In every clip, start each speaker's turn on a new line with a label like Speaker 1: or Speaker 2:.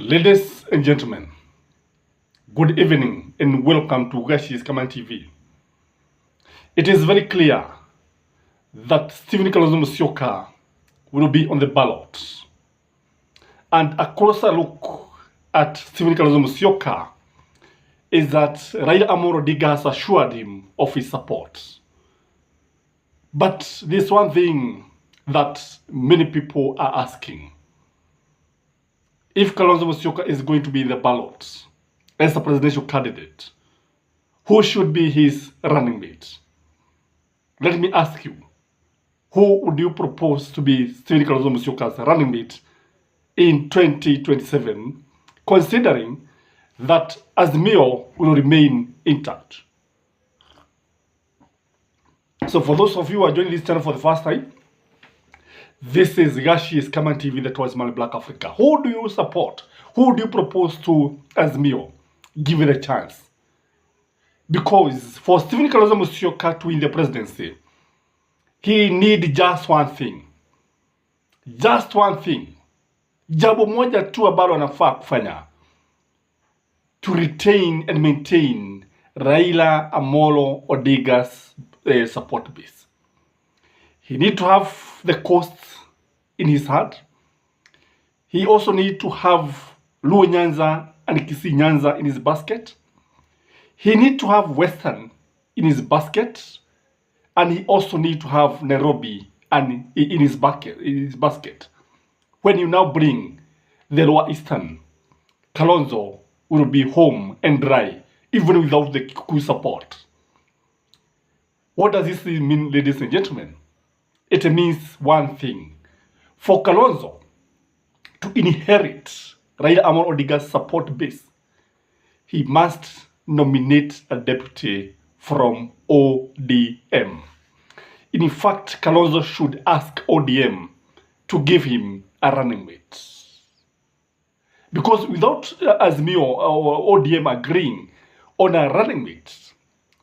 Speaker 1: Ladies and gentlemen, good evening and welcome to Gashi's Command TV. It is very clear that Stephen Kalonzo Musyoka will be on the ballot. And a closer look at Stephen Kalonzo Musyoka is that Raila Amolo Odinga has assured him of his support. But there's one thing that many people are asking. If Kalonzo Musyoka is going to be in the ballot as a presidential candidate, who should be his running mate? Let me ask you, who would you propose to be Stephen Kalonzo Musyoka's running mate in 2027, considering that Azimio will remain intact? So for those of you who are joining this channel for the first time, this is Gashi's Command TV, that was Mali Black Africa. Who do you support? Who do you propose to Azimio? Give it a chance. Because for Stephen Kalonzo Musyoka to win the presidency, he needs just one thing. Just one thing. Jambo moja tu ambalo anafaa kufanya. To retain and maintain Raila Amolo Odinga's support base. He needs to have the coasts in his heart. He also needs to have Luo Nyanza and Kisii Nyanza in his basket. He needs to have Western in his basket. And he also needs to have Nairobi and in his basket. When you now bring the Lower Eastern, Kalonzo will be home and dry, even without the Kikuyu support. What does this mean, ladies and gentlemen? It means one thing. For Kalonzo to inherit Raila Amolo Odinga's support base, he must nominate a deputy from ODM. In fact, Kalonzo should ask ODM to give him a running mate. Because without Azimio or ODM agreeing on a running mate,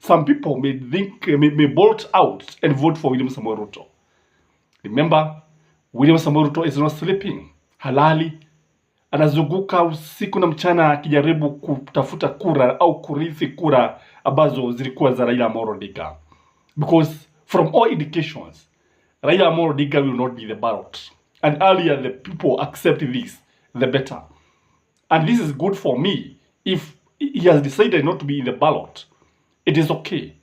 Speaker 1: some people may bolt out and vote for William Samoei Ruto. Remember, William Samoei Ruto is not sleeping. Halali. Anazunguka usiku na mchana akijaribu kutafuta kura au kurithi kura ambazo zilikuwa za Raila Amolo Odinga. Because from all indications, Raila Amolo Odinga will not be the ballot. And earlier the people accept this, the better. And this is good for me. If he has decided not to be in the ballot, it is okay.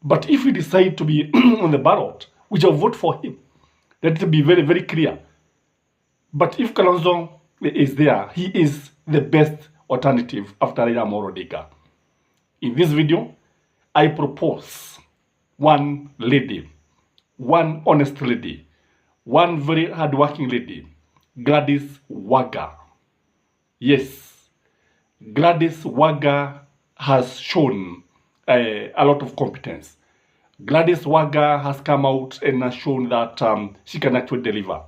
Speaker 1: But if he decides to be on the ballot, we shall vote for him. Let it be very, very clear. But if Kalonzo is there, he is the best alternative after Raila Amolo Odinga. In this video, I propose one lady, one honest lady, one very hardworking lady, Gladys Wanga. Yes, Gladys Wanga has shown a lot of competence. Gladys Wanga has come out and has shown that she can actually deliver.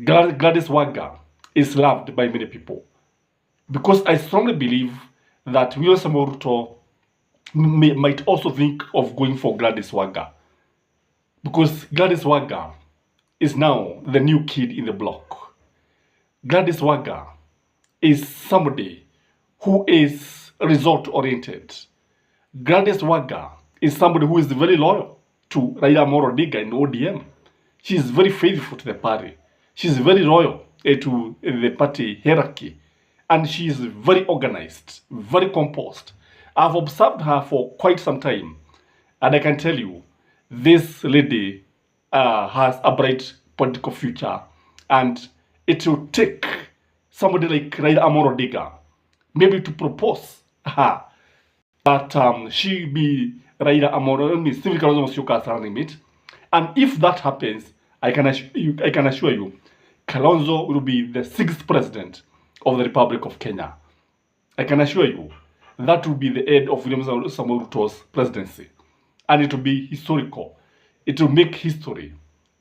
Speaker 1: Gladys Wanga is loved by many people. Because I strongly believe that William Samoei Ruto might also think of going for Gladys Wanga. Because Gladys Wanga is now the new kid in the block. Gladys Wanga is somebody who is result-oriented. Gladys Wanga is somebody who is very loyal to Raila Amolo Odinga in ODM. She is very faithful to the party. She is very loyal to the party hierarchy. And she is very organized, very composed. I've observed her for quite some time. And I can tell you, this lady has a bright political future. And it will take somebody like Raila Amolo Odinga maybe to propose her that she be Raila Amolo, Stephen Kalonzo Musyoka as running mate. And if that happens, I can assure you, Kalonzo will be the 6th president of the Republic of Kenya. I can assure you, that will be the end of William Samoei Ruto's presidency. And it will be historical. It will make history.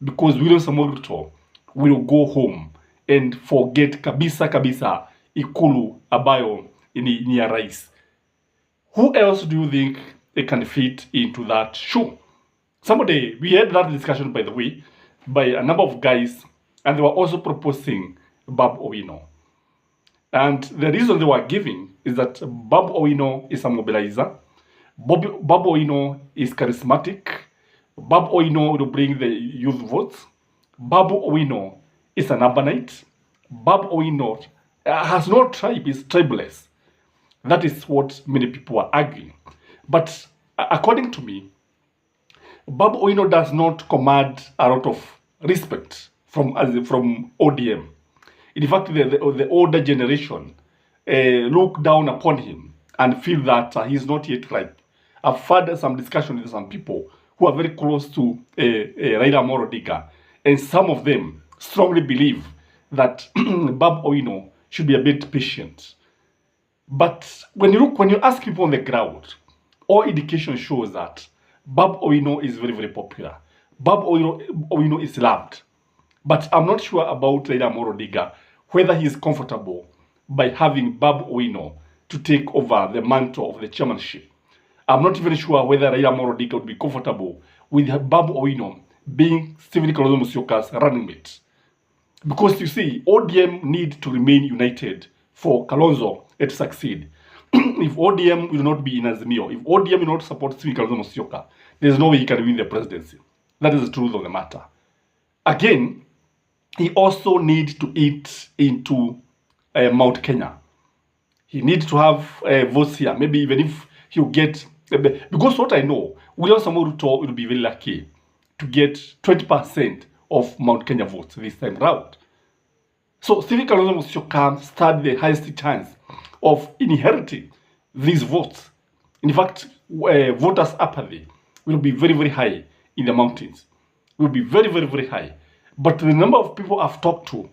Speaker 1: Because William Samoei Ruto will go home and forget kabisa ikulu abayo ni ya rais. Who else do you think they can fit into that shoe? Somebody, we had that discussion, by the way, by a number of guys, and they were also proposing Bob Owino. And the reason they were giving is that Babu Owino is a mobilizer. Babu Owino is charismatic. Babu Owino will bring the youth votes. Babu Owino is an urbanite. Babu Owino has no tribe, is tribeless. That is what many people are arguing. But according to me, Babu Owino does not command a lot of respect from ODM. In fact, the older generation look down upon him and feel that he's not yet ripe. I've had some discussion with some people who are very close to Raila Amolo Odinga, and some of them strongly believe that Babu Owino should be a bit patient. But when you ask people on the ground, all indication shows that Babu Owino is very, very popular. Babu Owino is loved. But I'm not sure about Raila Amolo Odinga, whether he is comfortable by having Babu Owino to take over the mantle of the chairmanship. I'm not even sure whether Raila Amolo Odinga would be comfortable with Babu Owino being Stephen Kalonzo Musyoka's running mate. Because you see, ODM need to remain united for Kalonzo to succeed. If ODM will not be in Azimio, if ODM will not support Stephen Kalonzo Musyoka, there's no way he can win the presidency. That is the truth of the matter. Again, he also needs to eat into Mount Kenya. He needs to have votes here. Maybe even if he'll get... Because what I know, William Samoei Ruto will be very lucky to get 20% of Mount Kenya votes this time round. So Stephen Kalonzo Musyoka stand the highest chance of inheriting these votes. In fact, voters' apathy will be very, very high in the mountains. Will be very, very, very high. But the number of people I've talked to,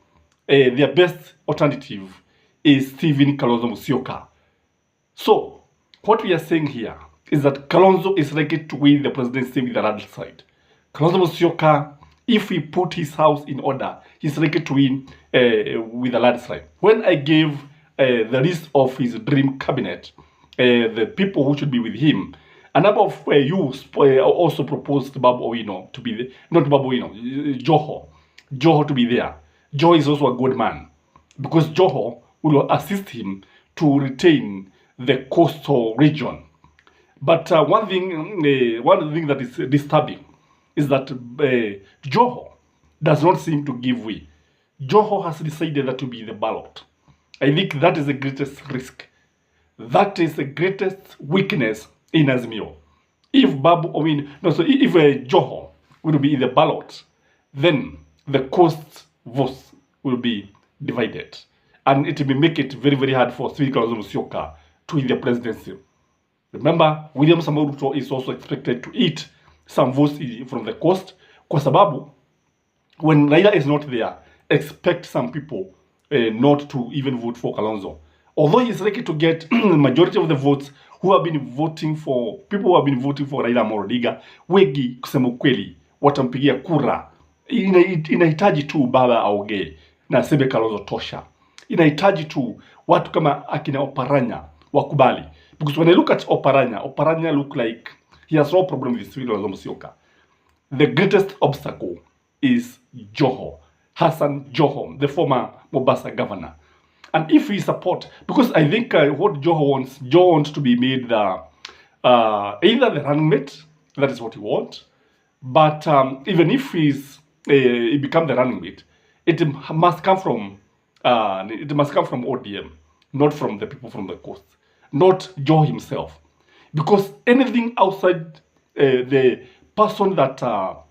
Speaker 1: their best alternative is Stephen Kalonzo Musyoka. So what we are saying here is that Kalonzo is likely to win the presidency with the landslide. Kalonzo Musyoka, if he put his house in order, he's likely to win with a landslide. When I gave the list of his dream cabinet, the people who should be with him, a number of you also proposed Babu Owino to be not Babu Owino, Joho to be there. Joho is also a good man because Joho will assist him to retain the coastal region. But one thing that is disturbing is that Joho does not seem to give way. Joho has decided that to be the ballot. I think that is the greatest risk. That is the greatest weakness in Azimio. If if Joho will be in the ballot, then the coast votes will be divided, and it will make it very, very hard for Stephen Kalonzo Musyoka to win the presidency. Remember, William Samoei Ruto is also expected to eat some votes from the coast, kwa sababu when Raila is not there, expect some people not to even vote for Kalonzo. Although he is likely to get majority of the votes who have been voting for Raila Amolo Odinga, wengi kusema ukweli watampigia kura. Inahitaji tu baba aongee na aseme Kalonzo tosha. Inahitaji tu watu kama akina Oparanya wakubali. Because when I look at Oparanya look like he has no problem with Kalonzo Musyoka. The greatest obstacle is Joho, Hassan Joho, the former Mombasa governor. And if we support, because I think what Joho wants to be made either the running mate, that is what he wants. But even if he become the running mate, it must come from ODM, not from the people from the coast, not Joho himself. Because anything outside the person that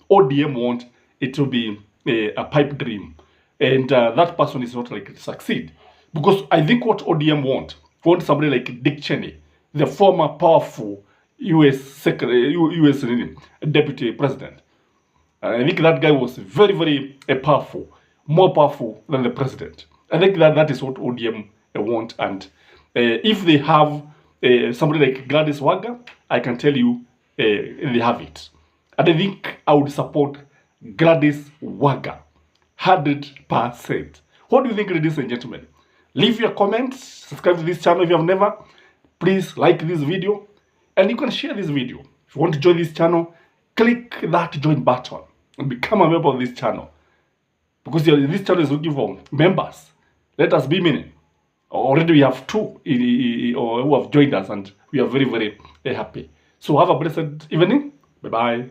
Speaker 1: ODM want, it will be a pipe dream. And that person is not likely to succeed. Because I think what ODM want somebody like Dick Cheney, the former powerful US deputy president. I think that guy was very, very powerful, more powerful than the president. I think that is what ODM want. And if they have somebody like Gladys Wanga, I can tell you they have it. And I think I would support Gladys Wanga 100%. What do you think, ladies and gentlemen? Leave your comments, subscribe to this channel if you have never. Please like this video, and you can share this video. If you want to join this channel, click that join button and become a member of this channel. Because this channel is looking for members. Let us be many. Already we have two or who have joined us, and we are very, very happy. So have a blessed evening. Bye-bye.